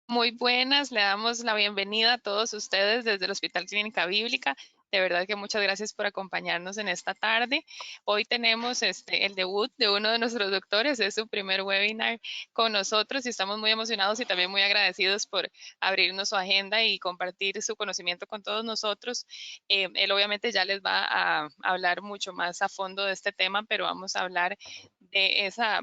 Muy buenas, le damos la bienvenida a todos ustedes desde el Hospital Clínica Bíblica. De verdad que muchas gracias por acompañarnos en esta tarde. Hoy tenemos el debut de uno de nuestros doctores, es su primer webinar con nosotros y estamos muy emocionados y también muy agradecidos por abrirnos su agenda y compartir su conocimiento con todos nosotros. Él obviamente ya les va a hablar mucho más a fondo de este tema, pero vamos a hablar de esa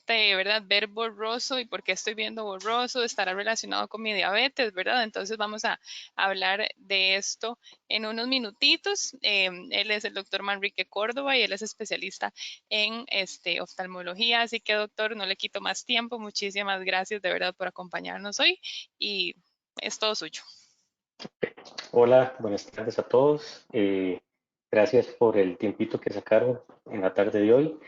¿verdad? Ver borroso y por qué estoy viendo borroso, estará relacionado con mi diabetes, ¿verdad? Entonces vamos a hablar de esto en unos minutitos. Él es el doctor Manrique Córdoba y él es especialista en oftalmología, así que doctor, no le quito más tiempo. Muchísimas gracias de verdad por acompañarnos hoy y es todo suyo. Hola, buenas tardes a todos. Gracias por el tiempito que sacaron en la tarde de hoy.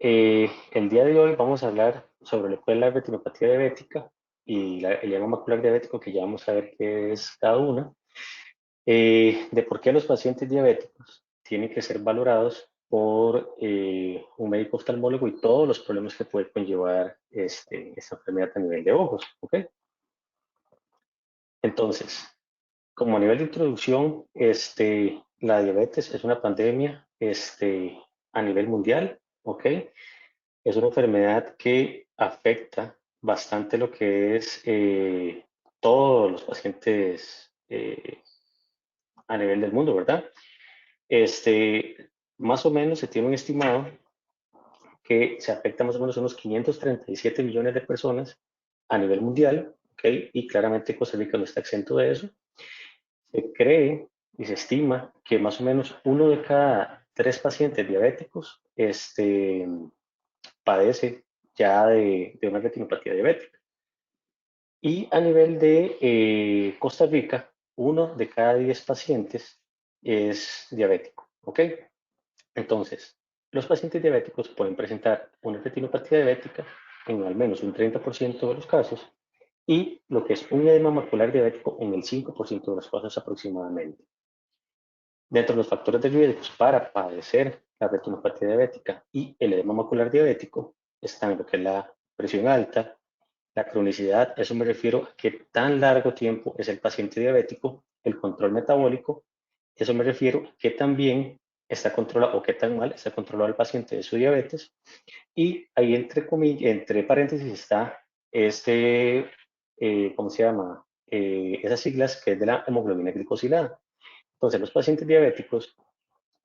El día de hoy vamos a hablar sobre lo que es la retinopatía diabética y el edema macular diabético, que ya vamos a ver qué es cada una, de por qué los pacientes diabéticos tienen que ser valorados por un médico oftalmólogo y todos los problemas que puede conllevar esta enfermedad a nivel de ojos. ¿Ok? Entonces, como a nivel de introducción, la diabetes es una pandemia a nivel mundial, ¿ok? Es una enfermedad que afecta bastante lo que es todos los pacientes a nivel del mundo, ¿verdad? Más o menos se tiene un estimado que se afecta más o menos a unos 537 millones de personas a nivel mundial, ¿ok? Y claramente Costa Rica no está exento de eso. Se cree y se estima que más o menos uno de cada tres pacientes diabéticos padece ya de una retinopatía diabética. Y a nivel de Costa Rica, uno de cada 10 pacientes es diabético. ¿Ok? Entonces, los pacientes diabéticos pueden presentar una retinopatía diabética en al menos un 30% de los casos y lo que es un edema macular diabético en el 5% de los casos aproximadamente. Dentro de los factores de riesgo para padecer la retinopatía diabética y el edema macular diabético están lo que es la presión alta, la cronicidad, eso me refiero a qué tan largo tiempo es el paciente diabético, el control metabólico, eso me refiero a qué tan bien está controlado o qué tan mal está controlado el paciente de su diabetes. Y ahí entre comillas, entre paréntesis está ¿cómo se llama? Esas siglas que es de la hemoglobina glicosilada. Entonces, los pacientes diabéticos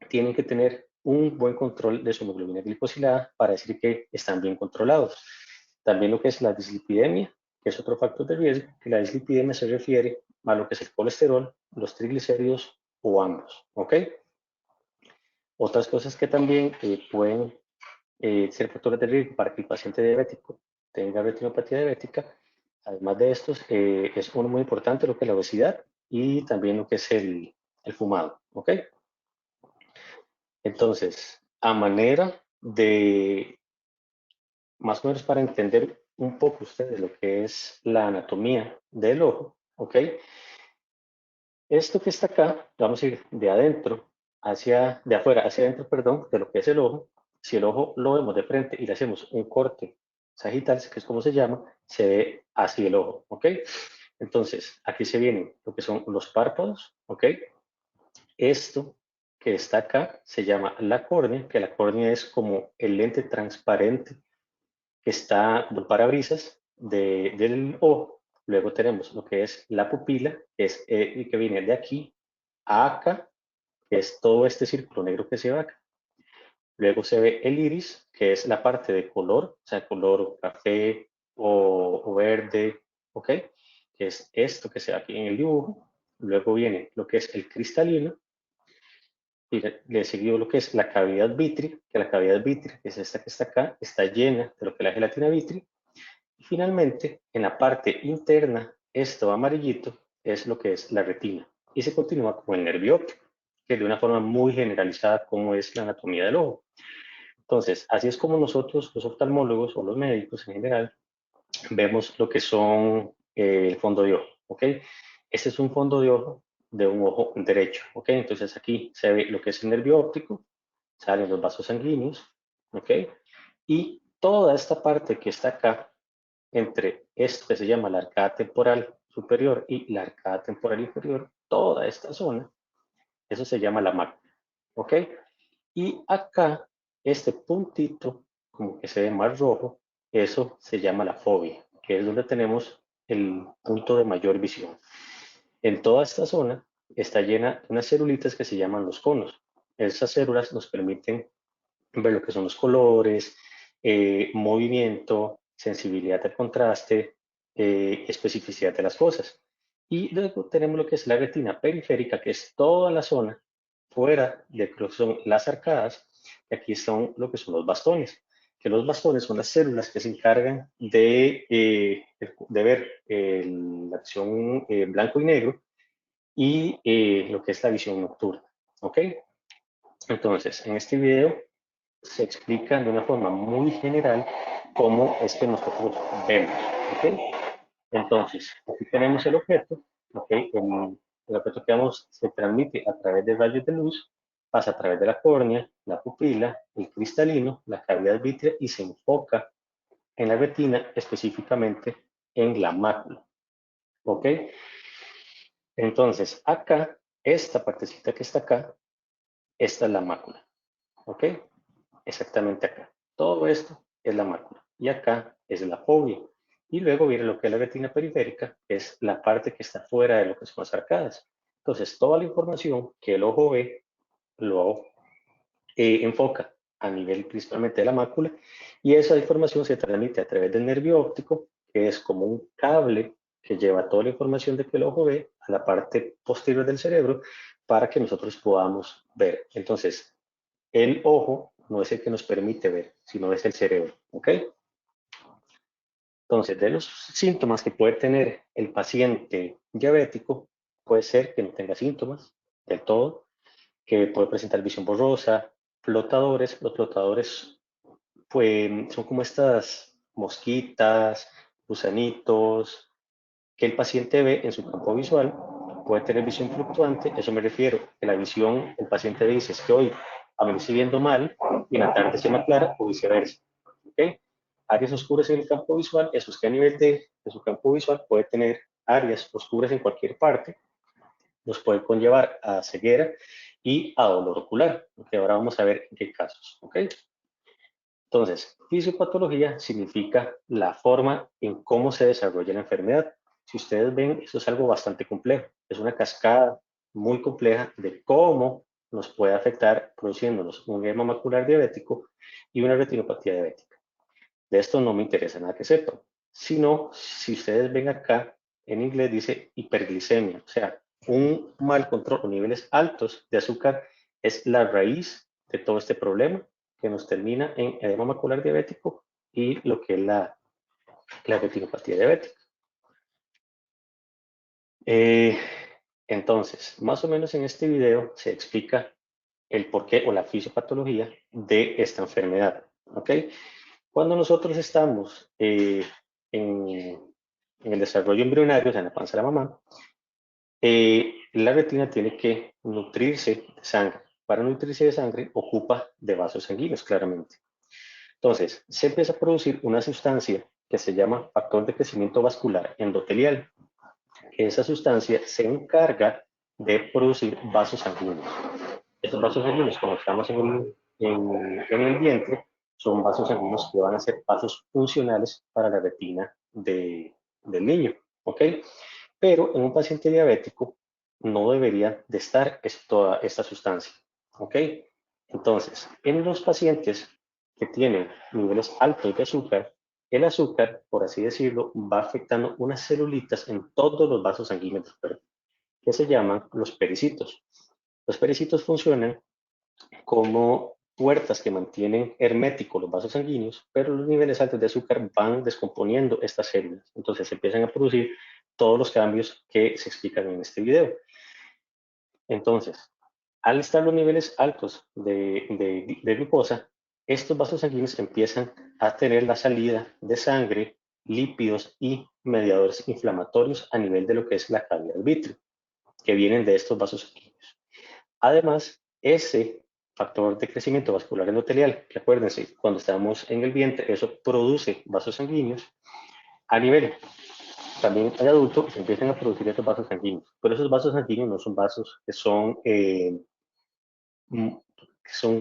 tienen que tener un buen control de su hemoglobina glicosilada para decir que están bien controlados. También lo que es la dislipidemia, que es otro factor de riesgo, que la dislipidemia se refiere a lo que es el colesterol, los triglicéridos o ambos. ¿Ok? Otras cosas que también pueden ser factores de riesgo para que el paciente diabético tenga retinopatía diabética, además de estos, es uno muy importante lo que es la obesidad y también lo que es el fumado. ¿Ok? Entonces, a manera de, más o menos para entender un poco ustedes lo que es la anatomía del ojo, ¿ok? Esto que está acá, vamos a ir de adentro de afuera hacia adentro, perdón, de lo que es el ojo. Si el ojo lo vemos de frente y le hacemos un corte sagital, que es como se llama, se ve así el ojo, ¿ok? Entonces, aquí se vienen lo que son los párpados, ¿ok? Esto que está acá se llama la córnea, que la córnea es como el lente transparente que está como el parabrisas del ojo. Luego tenemos lo que es la pupila, que es que viene de aquí a acá, que es todo este círculo negro que se ve acá. Luego se ve el iris, que es la parte de color, o sea, color café o verde, ¿ok? Que es esto que se ve aquí en el dibujo. Luego viene lo que es el cristalino, y le siguió lo que es la cavidad vitri, que la cavidad vitri, que es esta que está acá, está llena de lo que es la gelatina vitri. Y finalmente, en la parte interna, esto amarillito es lo que es la retina. Y se continúa con el nervio óptico, que de una forma muy generalizada como es la anatomía del ojo. Entonces, así es como nosotros, los oftalmólogos o los médicos en general, vemos lo que son el fondo de ojo, ¿ok? Este es un fondo de ojo de un ojo derecho, ¿ok? Entonces aquí se ve lo que es el nervio óptico, salen los vasos sanguíneos, ¿ok? Y toda esta parte que está acá entre esto que se llama la arcada temporal superior y la arcada temporal inferior, toda esta zona, eso se llama la mácula, ¿ok? Y acá, este puntito, como que se ve más rojo, eso se llama la fobia, que es donde tenemos el punto de mayor visión. En toda esta zona está llena de unas celulitas que se llaman los conos. Esas células nos permiten ver lo que son los colores, movimiento, sensibilidad al contraste, especificidad de las cosas. Y luego tenemos lo que es la retina periférica, que es toda la zona fuera de lo que son las arcadas, y aquí son lo que son los bastones, que los bastones son las células que se encargan de ver la acción blanco y negro y lo que es la visión nocturna. ¿Ok? Entonces, en este video se explica de una forma muy general cómo es que nosotros vemos. ¿Ok? Entonces, aquí tenemos el objeto. ¿Ok? El objeto que vemos se transmite a través de rayos de luz, pasa a través de la córnea, la pupila, el cristalino, la cavidad vítrea y se enfoca en la retina, específicamente en la mácula. ¿Ok? Entonces, acá, esta partecita que está acá, esta es la mácula. ¿Ok? Exactamente acá. Todo esto es la mácula. Y acá es la fovea. Y luego viene lo que es la retina periférica, que es la parte que está fuera de lo que son las arcadas. Entonces, toda la información que el ojo ve, lo enfoca a nivel principalmente de la mácula, y esa información se transmite a través del nervio óptico, que es como un cable que lleva toda la información de que el ojo ve a la parte posterior del cerebro para que nosotros podamos ver. Entonces, el ojo no es el que nos permite ver, sino es el cerebro, ¿ok? Entonces, de los síntomas que puede tener el paciente diabético, puede ser que no tenga síntomas del todo, que puede presentar visión borrosa, flotadores. Los flotadores pues, son como estas mosquitas, gusanitos, que el paciente ve en su campo visual. Puede tener visión fluctuante, eso me refiero, que la visión, el paciente dice, es que hoy amanecí viendo mal y en la tarde se me aclara o viceversa. ¿Okay? Áreas oscuras en el campo visual, eso es que a nivel de su campo visual puede tener áreas oscuras en cualquier parte, nos puede conllevar a ceguera y a dolor ocular, que ahora vamos a ver en qué casos. ¿Okay? Entonces, fisiopatología significa la forma en cómo se desarrolla la enfermedad. Si ustedes ven, eso es algo bastante complejo. Es una cascada muy compleja de cómo nos puede afectar produciéndonos un edema macular diabético y una retinopatía diabética. De esto no me interesa nada que sepan, sino si ustedes ven acá, en inglés dice hiperglicemia, o sea, un mal control o niveles altos de azúcar es la raíz de todo este problema que nos termina en edema macular diabético y lo que es la retinopatía diabética. Eh, entonces, más o menos en este video se explica el porqué o la fisiopatología de esta enfermedad. ¿Ok? Cuando nosotros estamos en el desarrollo embrionario, o sea, en la panza de la mamá, la retina tiene que nutrirse de sangre. Para nutrirse de sangre ocupa de vasos sanguíneos, claramente. Entonces, se empieza a producir una sustancia que se llama factor de crecimiento vascular endotelial. Esa sustancia se encarga de producir vasos sanguíneos. Estos vasos sanguíneos, como estamos en el vientre, son vasos sanguíneos que van a ser vasos funcionales para la retina del niño, ¿ok? Pero en un paciente diabético no debería de estar toda esta sustancia, ¿ok? Entonces, en los pacientes que tienen niveles altos de azúcar, el azúcar, por así decirlo, va afectando unas celulitas en todos los vasos sanguíneos del cuerpo, que se llaman los pericitos. Los pericitos funcionan como puertas que mantienen herméticos los vasos sanguíneos, pero los niveles altos de azúcar van descomponiendo estas células. Entonces empiezan a producir todos los cambios que se explican en este video. Entonces, al estar los niveles altos de glucosa, estos vasos sanguíneos empiezan a tener la salida de sangre, lípidos y mediadores inflamatorios a nivel de lo que es la cavidad vitrea, que vienen de estos vasos sanguíneos. Además, ese factor de crecimiento vascular endotelial, que acuérdense, cuando estamos en el vientre, eso produce vasos sanguíneos, A nivel también hay adultos que se empiezan a producir estos vasos sanguíneos, pero esos vasos sanguíneos no son vasos que son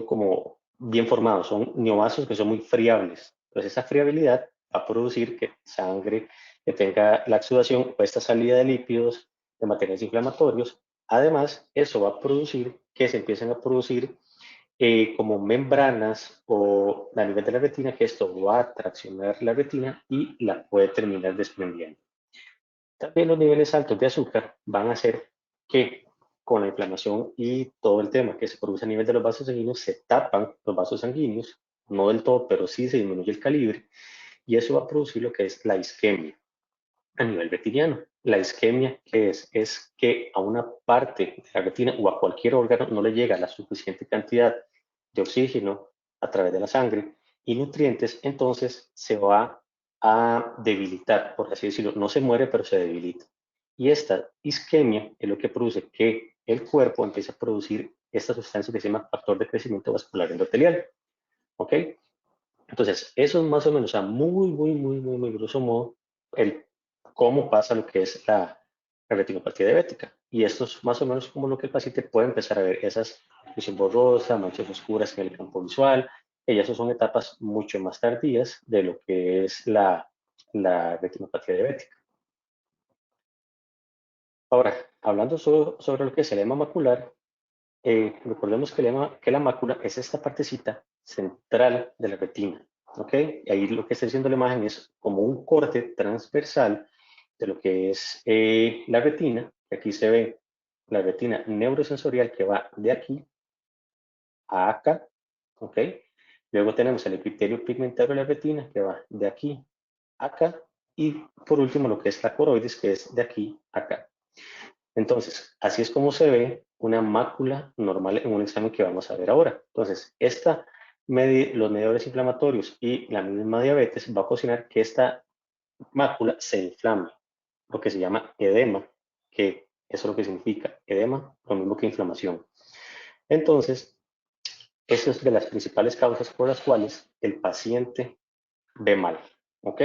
como bien formados, son neovasos que son muy friables. Entonces esa friabilidad va a producir que sangre que tenga la exudación o esta salida de lípidos, de materiales inflamatorios. Además, eso va a producir que se empiecen a producir como membranas o a nivel de la retina, que esto va a traccionar la retina y la puede terminar desprendiendo. También los niveles altos de azúcar van a hacer que con la inflamación y todo el tema que se produce a nivel de los vasos sanguíneos, se tapan los vasos sanguíneos, no del todo, pero sí se disminuye el calibre, y eso va a producir lo que es la isquemia a nivel retiniano. La isquemia, ¿qué es? Es que a una parte de la retina o a cualquier órgano no le llega la suficiente cantidad de oxígeno a través de la sangre y nutrientes, entonces se va a debilitar, por así decirlo. No se muere, pero se debilita. Y esta isquemia es lo que produce que el cuerpo empiece a producir esta sustancia que se llama factor de crecimiento vascular endotelial. ¿Ok? Entonces, eso es más o menos, a muy grosso modo, el cómo pasa lo que es la retinopatía diabética. Y esto es más o menos como lo que el paciente puede empezar a ver, esas visión borrosa, manchas oscuras en el campo visual, y esas son etapas mucho más tardías de lo que es la retinopatía diabética. Ahora, hablando sobre lo que es el edema macular, recordemos que la mácula es esta partecita central de la retina, ¿ok? Y ahí lo que está diciendo la imagen es como un corte transversal de lo que es la retina. Aquí se ve la retina neurosensorial que va de aquí a acá, ¿ok? Luego tenemos el epitelio pigmentario de la retina que va de aquí a acá. Y por último lo que es la coroides que es de aquí a acá. Entonces, así es como se ve una mácula normal en un examen que vamos a ver ahora. Entonces, los medidores inflamatorios y la misma diabetes va a ocasionar que esta mácula se inflame, lo que se llama edema, que eso es lo que significa edema, lo mismo que inflamación. Entonces, esa es de las principales causas por las cuales el paciente ve mal, ¿ok?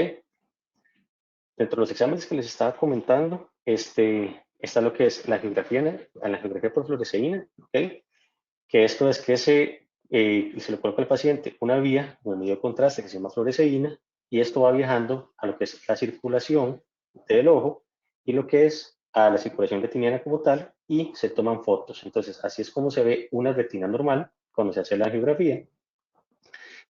Dentro de los exámenes que les estaba comentando, está lo que es la geografía por fluoresceína, ¿ok? Que esto es que se le coloca al paciente una vía con medio contraste que se llama fluoresceína y esto va viajando a lo que es la circulación del ojo y lo que es a la circulación retiniana como tal y se toman fotos. Entonces, así es como se ve una retina normal cuando se hace la geografía.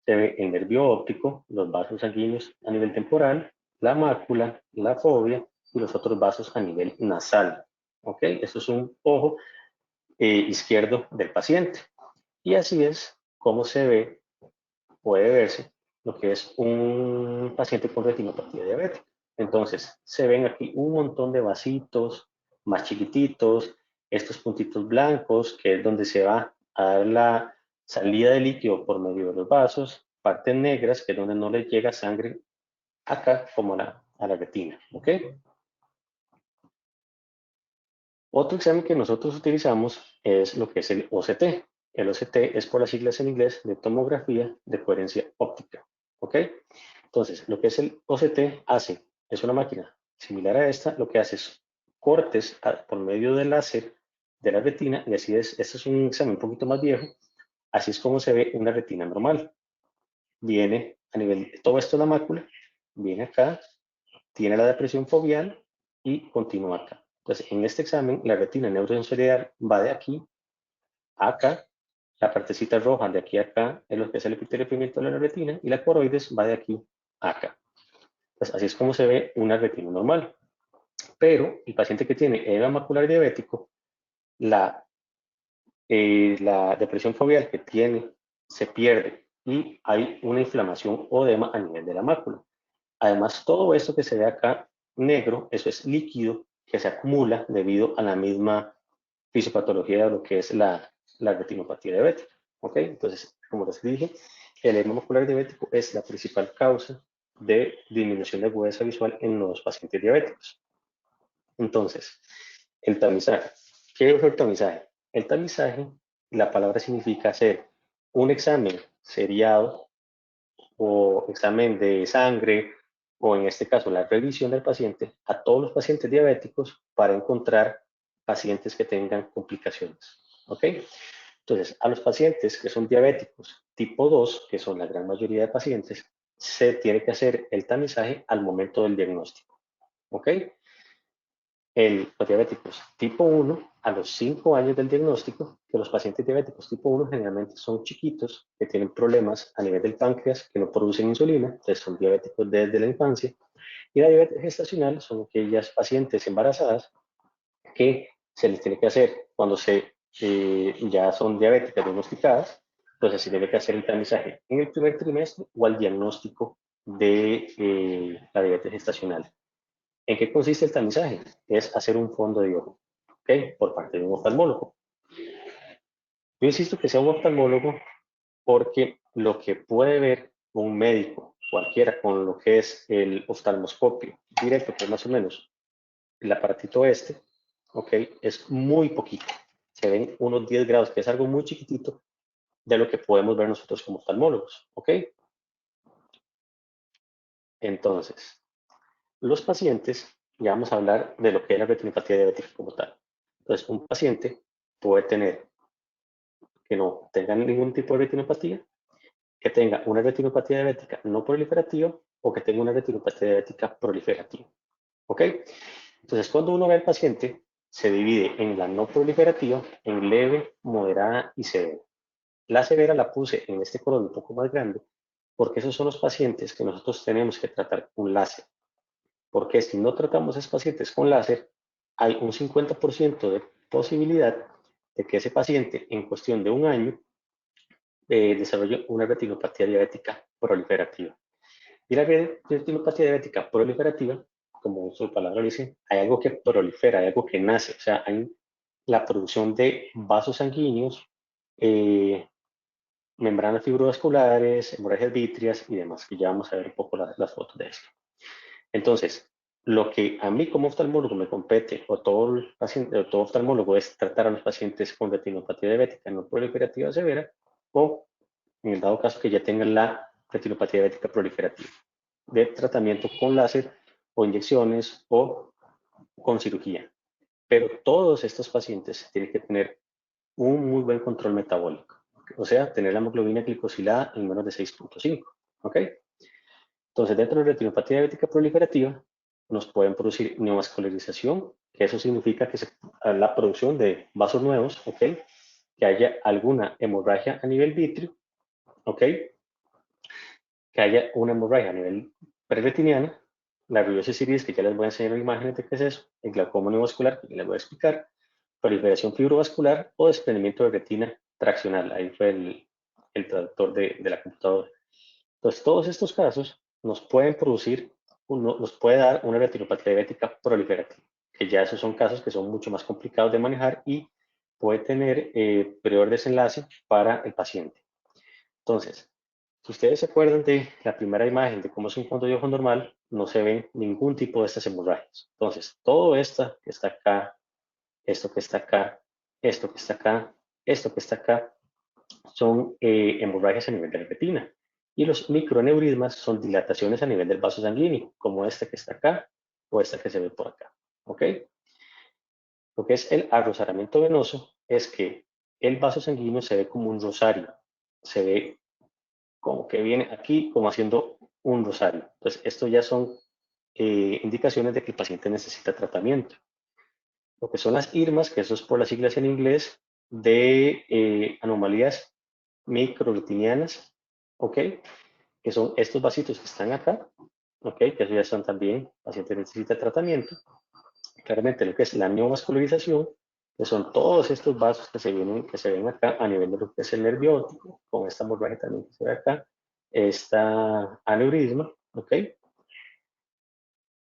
Se ve el nervio óptico, los vasos sanguíneos a nivel temporal, la mácula, la fovea y los otros vasos a nivel nasal. ¿Ok? Eso es un ojo izquierdo del paciente. Y así es como puede verse lo que es un paciente con retinopatía diabética. Entonces, se ven aquí un montón de vasitos más chiquititos, estos puntitos blancos, que es donde se va a dar la salida de líquido por medio de los vasos, partes negras, que es donde no le llega sangre acá como a la retina. ¿Ok? Otro examen que nosotros utilizamos es lo que es el OCT. El OCT es por las siglas en inglés de tomografía de coherencia óptica. ¿Ok? Entonces, lo que es el OCT es una máquina similar a esta, lo que hace es cortes por medio del láser de la retina, y así es, este es un examen un poquito más viejo, así es como se ve una retina normal. Viene a nivel, todo esto es la mácula, viene acá, tiene la depresión foveal y continúa acá. Entonces, en este examen, la retina neurosensorial va de aquí a acá, la partecita roja de aquí a acá es lo que es el epitelio pigmentario de la retina y la coroides va de aquí a acá. Pues así es como se ve una retina normal. Pero el paciente que tiene edema macular diabético, la, la depresión foveal que tiene se pierde y hay una inflamación o edema a nivel de la mácula. Además, todo esto que se ve acá negro, eso es líquido que se acumula debido a la misma fisiopatología de lo que es la retinopatía diabética. ¿Ok? Entonces, como les dije, el edema macular diabético es la principal causa de disminución de agudeza visual en los pacientes diabéticos. Entonces, el tamizaje. ¿Qué es el tamizaje? El tamizaje, la palabra significa hacer un examen seriado o examen de sangre o en este caso la revisión del paciente, a todos los pacientes diabéticos para encontrar pacientes que tengan complicaciones. ¿Ok? Entonces, a los pacientes que son diabéticos tipo 2, que son la gran mayoría de pacientes, se tiene que hacer el tamizaje al momento del diagnóstico. ¿Ok? Los diabéticos tipo 1, a los 5 años del diagnóstico, que los pacientes diabéticos tipo 1 generalmente son chiquitos, que tienen problemas a nivel del páncreas, que no producen insulina, entonces son diabéticos desde la infancia. Y la diabetes gestacional son aquellas pacientes embarazadas que se les tiene que hacer cuando ya son diabéticas diagnosticadas, entonces se tiene que hacer el tamizaje en el primer trimestre o al diagnóstico de la diabetes gestacional. ¿En qué consiste el tamizaje? Es hacer un fondo de ojo, ¿ok? Por parte de un oftalmólogo. Yo insisto que sea un oftalmólogo porque lo que puede ver un médico, cualquiera, con lo que es el oftalmoscopio directo, que es más o menos el aparatito este, ¿ok? Es muy poquito. Se ven unos 10 grados, que es algo muy chiquitito de lo que podemos ver nosotros como oftalmólogos, ¿ok? Entonces, los pacientes, ya vamos a hablar de lo que es la retinopatía diabética como tal. Entonces, un paciente puede tener que no tenga ningún tipo de retinopatía, que tenga una retinopatía diabética no proliferativa o que tenga una retinopatía diabética proliferativa, ¿ok? Entonces, cuando uno ve al paciente, se divide en la no proliferativa, en leve, moderada y severa. La severa la puse en este color un poco más grande porque esos son los pacientes que nosotros tenemos que tratar con láser. Porque si no tratamos a esos pacientes con láser, hay un 50% de posibilidad de que ese paciente en cuestión de un año desarrolle una retinopatía diabética proliferativa. Y la retinopatía diabética proliferativa, como su palabra lo dice, hay algo que prolifera, hay algo que nace, o sea, hay la producción de vasos sanguíneos, eh, membranas fibrovasculares, hemorragias vítreas y demás, que ya vamos a ver un poco las fotos de esto. Entonces, lo que a mí como oftalmólogo me compete, o todo, paciente, o todo oftalmólogo, es tratar a los pacientes con retinopatía diabética no proliferativa severa, o en el dado caso que ya tengan la retinopatía diabética proliferativa, de tratamiento con láser o inyecciones o con cirugía. Pero todos estos pacientes tienen que tener un muy buen control metabólico, o sea, tener la hemoglobina glicosilada en menos de 6.5, ¿ok? Entonces, dentro de la retinopatía diabética proliferativa, nos pueden producir neovascularización, que eso significa que la producción de vasos nuevos, ¿ok? Que haya alguna hemorragia a nivel vítreo, ¿ok? Que haya una hemorragia a nivel preretiniana, la rubiosis iris, que ya les voy a enseñar imágenes de qué es eso, el glaucoma neovascular, que ya les voy a explicar, proliferación fibrovascular o desprendimiento de retina traccional. Ahí fue el traductor de la computadora. Entonces, todos estos casos nos pueden producir, nos puede dar una retinopatía diabética proliferativa, que ya esos son casos que son mucho más complicados de manejar y puede tener peor desenlace para el paciente. Entonces, si ustedes se acuerdan de la primera imagen de cómo es un fondo de ojo normal, no se ven ningún tipo de estas hemorragias. Entonces, todo esto que está acá, esto que está acá, esto que está acá, esto que está acá, son hemorragias a nivel de la retina. Y los microaneurismas son dilataciones a nivel del vaso sanguíneo, como este que está acá o esta que se ve por acá. ¿Ok? Lo que es el arrozamiento venoso es que el vaso sanguíneo se ve como un rosario, se ve como que viene aquí como haciendo un rosario. Entonces, esto ya son indicaciones de que el paciente necesita tratamiento. Lo que son las IRMAs, que eso es por las siglas en inglés, de anomalías microretinianas, ¿ok? Que son estos vasitos que están acá, ¿ok? Que eso ya son también, el paciente necesita tratamiento. Claramente lo que es la neovascularización, que son todos estos vasos que se ven acá a nivel de lo que es el nervio óptico, con esta hemorragia también que se ve acá, esta aneurisma, ¿ok?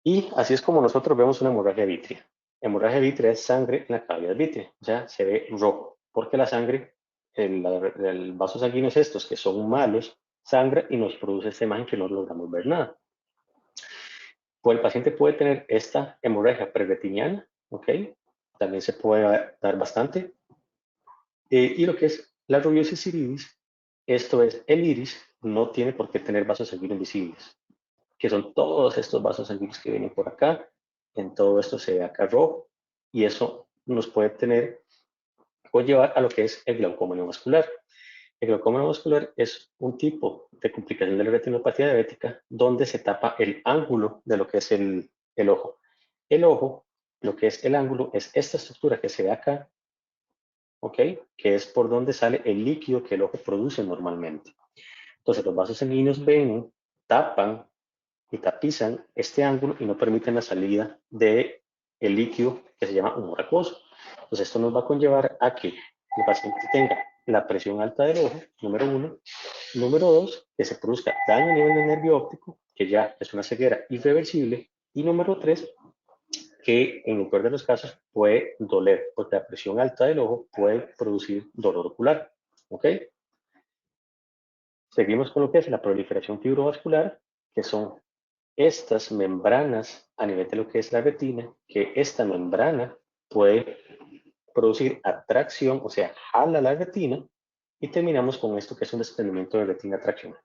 Y así es como nosotros vemos una hemorragia vítrea. Hemorragia vítrea es sangre en la cavidad vítrea, o sea, se ve rojo, porque la sangre, el vaso sanguíneo es estos, que son malos, sangra y nos produce esta imagen que no logramos ver nada. Pues el paciente puede tener esta hemorragia preretiniana, ¿ok? También se puede dar bastante. Y lo que es la rubiosis iris, esto es el iris, no tiene por qué tener vasos sanguíneos visibles. que son todos estos vasos sanguíneos que vienen por acá. En todo esto se ve acá rojo, y eso nos puede llevar a lo que es el glaucoma neovascular. El glaucoma neovascular es un tipo de complicación de la retinopatía diabética donde se tapa el ángulo de lo que es el ojo. El ojo, lo que es el ángulo, es esta estructura que se ve acá, ¿ok? Que es por donde sale el líquido que el ojo produce normalmente. Entonces los vasos sanguíneos ven, tapan y tapizan este ángulo y no permiten la salida del líquido que se llama humor acuoso. Entonces esto nos va a conllevar a que el paciente tenga la presión alta del ojo, número uno. Número dos, que se produzca daño a nivel del nervio óptico, que ya es una ceguera irreversible. Y número tres, que en el peor de los casos puede doler, porque la presión alta del ojo puede producir dolor ocular. ¿Ok? Seguimos con lo que es la proliferación fibrovascular, que son estas membranas a nivel de lo que es la retina, que esta membrana puede producir atracción, o sea, jala la retina, y terminamos con esto que es un desprendimiento de retina traccional.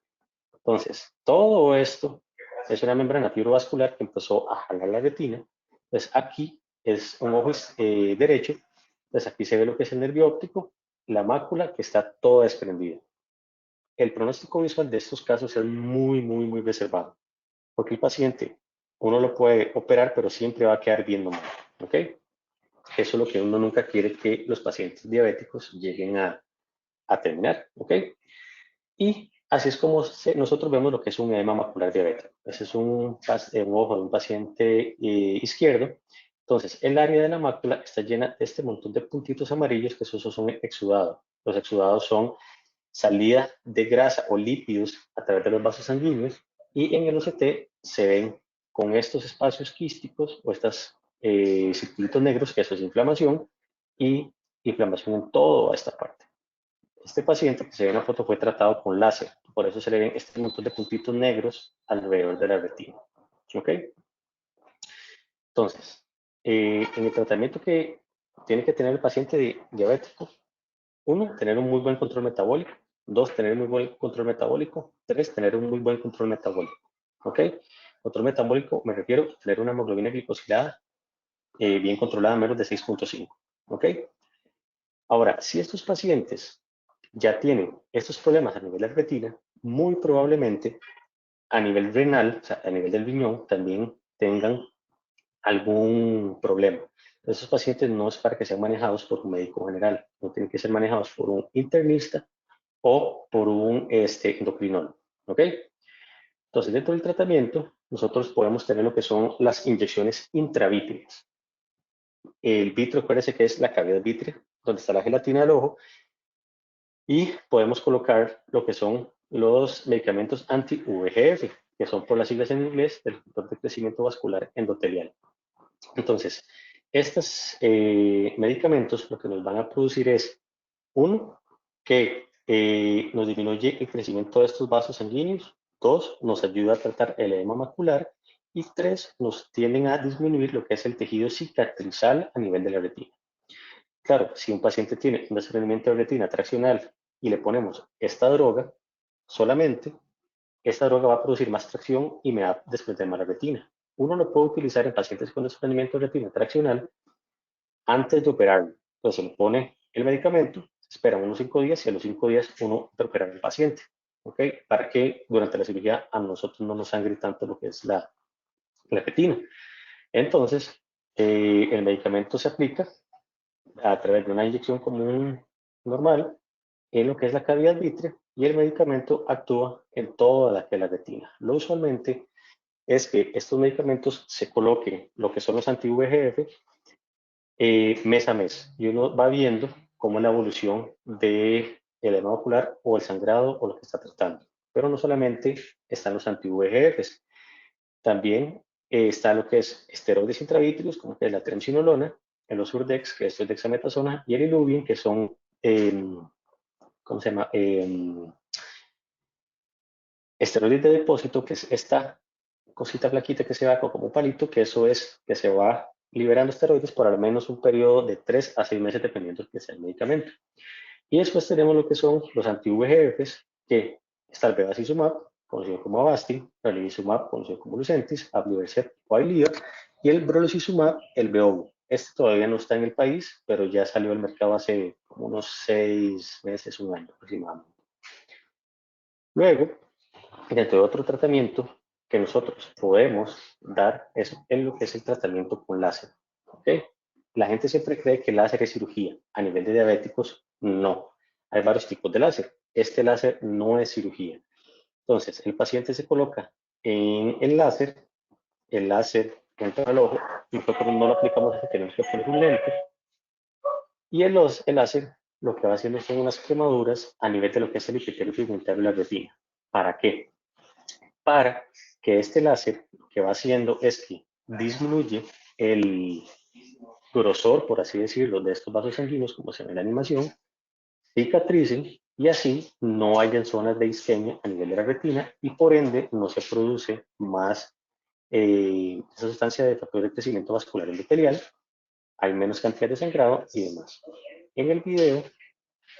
Entonces, todo esto es una membrana fibrovascular que empezó a jalar la retina. Entonces, aquí es un ojo derecho. Entonces, aquí se ve lo que es el nervio óptico, la mácula que está toda desprendida. El pronóstico visual de estos casos es muy, muy, muy reservado, porque el paciente, uno lo puede operar, pero siempre va a quedar viendo mal, ¿ok? Eso es lo que uno nunca quiere que los pacientes diabéticos lleguen a terminar, ¿ok? Y así es como nosotros vemos lo que es un edema macular diabético. Ese es un ojo de un paciente izquierdo. Entonces, el área de la mácula está llena de este montón de puntitos amarillos, que esos son exudados. Los exudados son salida de grasa o lípidos a través de los vasos sanguíneos, y en el OCT se ven con estos espacios quísticos o estos circulitos negros, que eso es inflamación, y inflamación en toda esta parte. Este paciente que se ve en la foto fue tratado con láser, por eso se le ven este montón de puntitos negros alrededor de la retina. ¿Ok? Entonces, en el tratamiento que tiene que tener el paciente diabético: uno, tener un muy buen control metabólico. Dos, tener un muy buen control metabólico. Tres, tener un muy buen control metabólico. ¿Ok? Control metabólico, me refiero a tener una hemoglobina glicosilada bien controlada, menos de 6.5. ¿Ok? Ahora, si estos pacientes ya tienen estos problemas a nivel de la retina, muy probablemente a nivel renal, o sea, a nivel del riñón, también tengan algún problema. Esos pacientes no es para que sean manejados por un médico general, no tienen que ser manejados por un internista o por un endocrinólogo. ¿Ok? Entonces, dentro del tratamiento, nosotros podemos tener lo que son las inyecciones intravítreas. El vitrio, acuérdense que es la cavidad vítrea, donde está la gelatina del ojo, y podemos colocar lo que son los medicamentos anti-VEGF, que son por las siglas en inglés del factor de crecimiento vascular endotelial. Entonces, estos medicamentos lo que nos van a producir es, uno, que nos disminuye el crecimiento de estos vasos sanguíneos. Dos, nos ayuda a tratar el edema macular. Y tres, nos tienden a disminuir lo que es el tejido cicatrizal a nivel de la retina. Claro, si un paciente tiene un desprendimiento de retina traccional y le ponemos esta droga, solamente esta droga va a producir más tracción y me va a desprender más la retina. Uno lo puede utilizar en pacientes con desprendimiento de retina traccional antes de operarlo. Entonces se le pone el medicamento, se espera unos 5 días y a los 5 días uno va a operar al paciente. ¿Ok? Para que durante la cirugía a nosotros no nos sangre tanto lo que es la retina. Entonces, el medicamento se aplica a través de una inyección común normal en lo que es la cavidad vítrea, y el medicamento actúa en toda la retina. Lo usualmente es que estos medicamentos se coloquen, lo que son los anti-VEGF, mes a mes, y uno va viendo cómo es la evolución del edema ocular o el sangrado o lo que está tratando. Pero no solamente están los anti-VEGFs, también está lo que es esteroides intravítreos, como que es la triamcinolona, el Osurdex, que esto es dexametasona, y el Iluvien, que son, ¿cómo se llama? Esteroides de depósito, que es esta cosita flaquita que se va como un palito, que eso es que se va liberando esteroides por al menos un periodo de 3 a 6 meses, dependiendo de que sea el medicamento. Y después tenemos lo que son los anti-VEGFs, que está el bevacizumab, conocido como Avastin, ranibizumab, conocido como Lucentis, Aflibercept o Ailiva, y el brolucizumab, el Beovu. Este todavía no está en el país, pero ya salió al mercado hace como unos 6 meses, un año aproximadamente. Luego, dentro de otro tratamiento que nosotros podemos dar es en lo que es el tratamiento con láser. ¿Okay? La gente siempre cree que el láser es cirugía. A nivel de diabéticos, no. Hay varios tipos de láser. Este láser no es cirugía. Entonces, el paciente se coloca en el láser entra al ojo, nosotros no lo aplicamos porque tenemos que poner un lente, y el láser lo que va haciendo son unas quemaduras a nivel de lo que es el epitelio pigmentario de la retina. ¿Para qué? Para que este láser lo que va haciendo es que disminuye el grosor, por así decirlo, de estos vasos sanguíneos, como se ve en la animación, cicatricen y así no hayan zonas de isquemia a nivel de la retina y por ende no se produce más esa sustancia de factor de crecimiento vascular endotelial, hay menos cantidad de sangrado y demás. En el video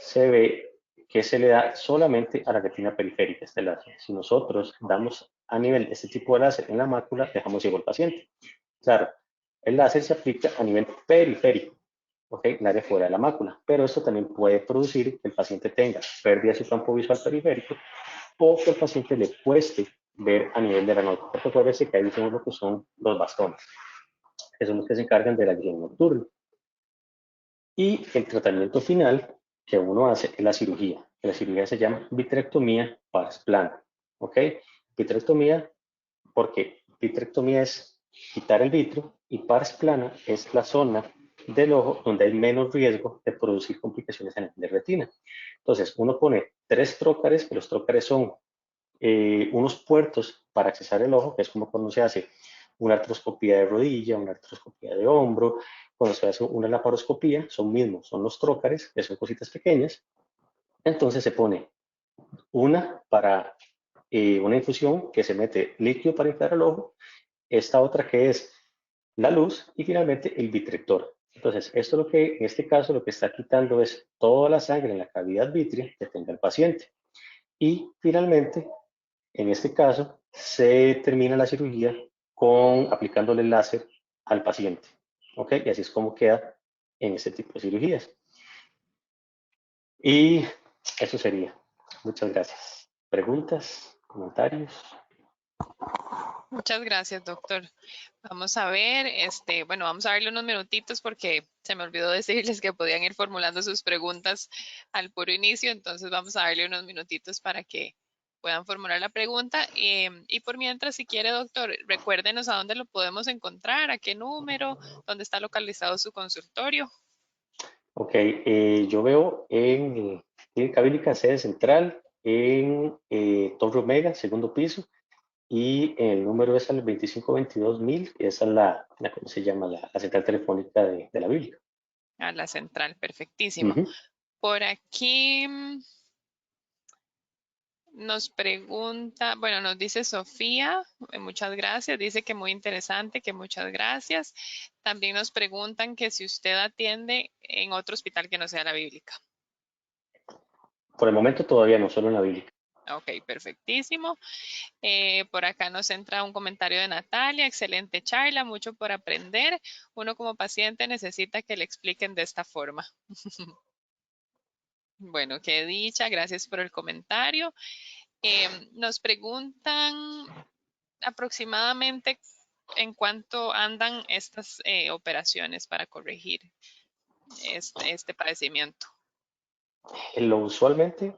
se ve que se le da solamente a la retina periférica este láser. Si nosotros damos a nivel este tipo de láser en la mácula, dejamos ciego al paciente. Claro, el láser se aplica a nivel periférico, ¿ok? El área fuera de la mácula, pero esto también puede producir que el paciente tenga pérdida de su campo visual periférico o que el paciente le cueste ver a nivel de la noche. Porque acuérdense que ahí son lo que son los bastones, que son los que se encargan de la visión nocturna. Y el tratamiento final que uno hace es la cirugía. La cirugía se llama vitrectomía pars plana. ¿Ok? Vitrectomía, porque vitrectomía es quitar el vitro y pars plana es la zona del ojo donde hay menos riesgo de producir complicaciones en la retina. Entonces, uno pone 3 trócares, que los trócares son unos puertos para accesar el ojo, que es como cuando se hace una artroscopía de rodilla, una artroscopía de hombro, cuando se hace una laparoscopía, son mismos, son los trócares, que son cositas pequeñas. Entonces se pone una para una infusión que se mete líquido para inflar el ojo, esta otra que es la luz y finalmente el vitrector. Entonces, esto lo que en este caso lo que está quitando es toda la sangre en la cavidad vitrea que tenga el paciente. Y finalmente en este caso, se termina la cirugía con aplicándole láser al paciente. ¿Ok? Y así es como queda en este tipo de cirugías. Y eso sería. Muchas gracias. ¿Preguntas? ¿Comentarios? Muchas gracias, doctor. Vamos a ver, bueno, vamos a darle unos minutitos porque se me olvidó decirles que podían ir formulando sus preguntas al puro inicio, entonces vamos a darle unos minutitos para que puedan formular la pregunta. Y por mientras, si quiere, doctor, recuérdenos a dónde lo podemos encontrar, a qué número, dónde está localizado su consultorio. Ok, yo veo en Clínica Bíblica, sede central, en Torre Omega, segundo piso, y el número es al 2522.000, que esa es ¿cómo se llama? La central telefónica de la Bíblica. A la central, perfectísimo. Ujú. Por aquí nos pregunta, bueno, nos dice Sofía, muchas gracias, dice que muy interesante, que muchas gracias. También nos preguntan que si usted atiende en otro hospital que no sea la bíblica. Por el momento todavía no, solo en la Bíblica. Ok, perfectísimo. Por acá nos entra un comentario de Natalia, excelente charla, mucho por aprender. Uno como paciente necesita que le expliquen de esta forma. Bueno, qué dicha, gracias por el comentario. Nos preguntan aproximadamente en cuánto andan estas operaciones para corregir este padecimiento. Lo usualmente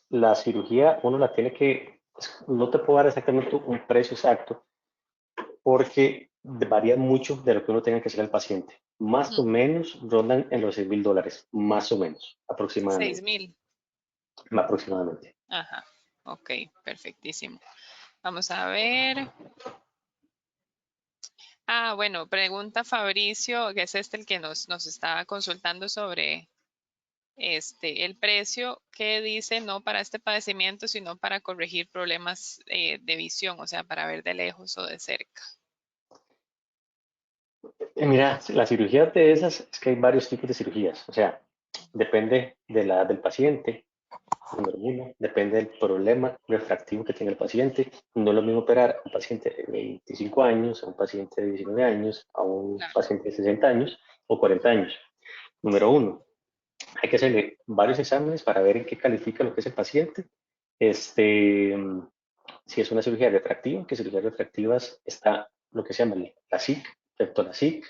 la cirugía uno la tiene que, no te puedo dar exactamente un precio exacto porque varía mucho de lo que uno tenga que hacer al paciente. Más o menos rondan en los $6,000, más o menos, 6 aproximadamente. mil. Aproximadamente. Ajá. Ok, perfectísimo. Vamos a ver. Ah, bueno, pregunta Fabricio, que es el que nos estaba consultando sobre el precio que dice no para este padecimiento, sino para corregir problemas de visión, o sea, para ver de lejos o de cerca. Mira, la cirugía de esas es que hay varios tipos de cirugías, o sea, depende de la edad del paciente, Número uno, depende del problema refractivo que tenga el paciente. No es lo mismo operar a un paciente de 25 años, a un paciente de 19 años, a un Claro, paciente de 60 años o 40 años. Número uno, hay que hacerle varios exámenes para ver en qué califica lo que es el paciente. Este, si es una cirugía refractiva, que cirugías refractivas está lo que se llama la SIC, la SIC,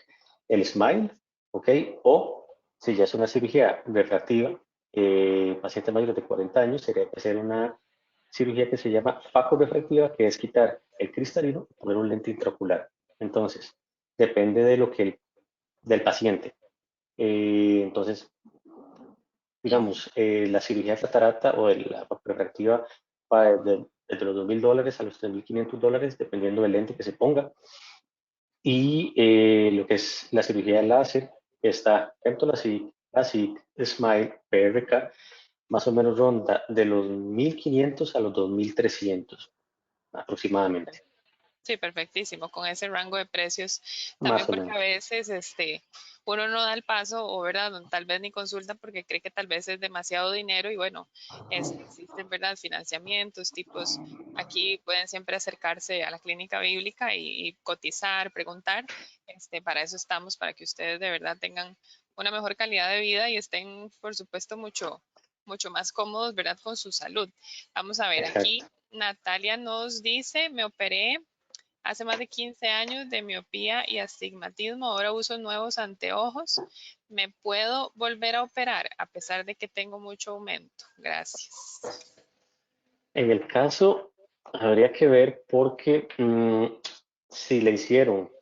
el SMILE, ¿ok? O si ya es una cirugía refractiva, pacientes mayores de 40 años, sería que hacer una cirugía que se llama facorefractiva, que es quitar el cristalino y poner un lente intraocular. Entonces, depende de lo que del paciente. Entonces, ujú, digamos, la cirugía de catarata o de la refractiva va desde los $2,000 a los $3,500, dependiendo del lente que se ponga. Y lo que es la cirugía de láser, está Femtolasic, LASIK, SMILE, PRK, más o menos ronda de los 1,500 a los 2,300 aproximadamente, sí, perfectísimo, con ese rango de precios, también más o porque a menos. veces uno no da el paso o verdad, tal vez ni consulta porque cree que tal vez es demasiado dinero y bueno, existen verdad financiamientos, tipos, aquí pueden siempre acercarse a la clínica bíblica y cotizar, preguntar, para eso estamos, para que ustedes de verdad tengan una mejor calidad de vida y estén, por supuesto, mucho más cómodos, ¿verdad? Con su salud. Vamos a ver, aquí Exacto. Natalia nos dice, me operé hace más de 15 años de miopía y astigmatismo. Ahora uso nuevos anteojos. ¿Me puedo volver a operar a pesar de que tengo mucho aumento? Gracias. En el caso, habría que ver porque si le hicieron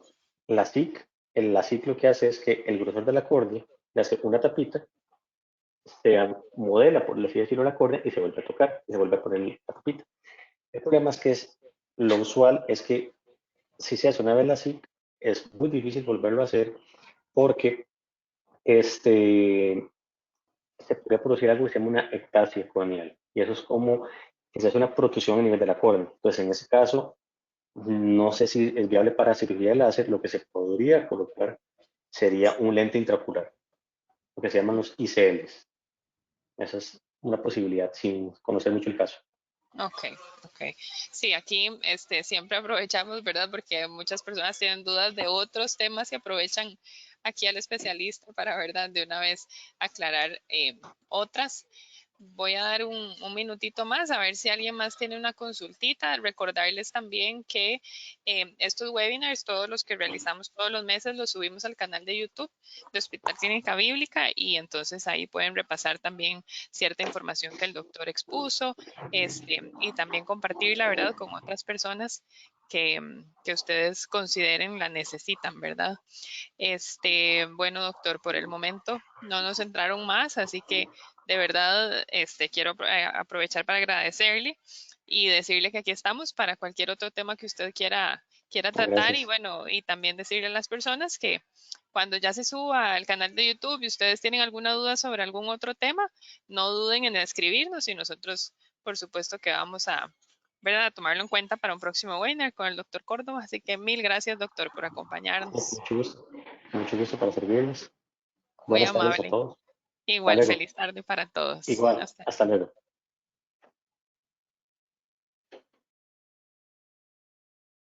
la SIC, la SIC lo que hace es que el grosor de la córnea le hace una tapita, se modela, por así decirlo, la córnea y se vuelve a tocar, y se vuelve a poner la tapita. El problema es que lo usual es que si se hace una vez la SIC, es muy difícil volverlo a hacer porque este, se puede producir algo que se llama una ectasia corneal. Y eso es como que se hace una protrusión a nivel de la córnea. Entonces, en ese caso, no sé si es viable para cirugía de láser. Lo que se podría colocar sería un lente intraocular, lo que se llaman los ICLs. Esa es una posibilidad, sin conocer mucho el caso. Ok, ok. Sí, aquí siempre aprovechamos, ¿verdad? Porque muchas personas tienen dudas de otros temas y aprovechan aquí al especialista para, ¿verdad? De una vez aclarar otras. Voy a dar un minutito más a ver si alguien más tiene una consultita. Recordarles también que estos webinars, todos los que realizamos todos los meses, los subimos al canal de YouTube de Hospital Clínica Bíblica y entonces ahí pueden repasar también cierta información que el doctor expuso y también compartir la verdad con otras personas que ustedes consideren la necesitan, ¿verdad? Bueno, doctor, por el momento no nos entraron más, así que de verdad quiero aprovechar para agradecerle y decirle que aquí estamos para cualquier otro tema que usted quiera tratar y Gracias. bueno, y también decirle a las personas que cuando ya se suba al canal de YouTube y ustedes tienen alguna duda sobre algún otro tema, no duden en escribirnos y nosotros, por supuesto, que vamos a, ¿verdad? A tomarlo en cuenta para un próximo webinar con el doctor Córdoba. Así que mil gracias, doctor, por acompañarnos. Mucho gusto para servirles. Muy Buenas tardes a amable. todos. Hasta Igual, luego. feliz tarde para todos. Igual, Hasta hasta luego.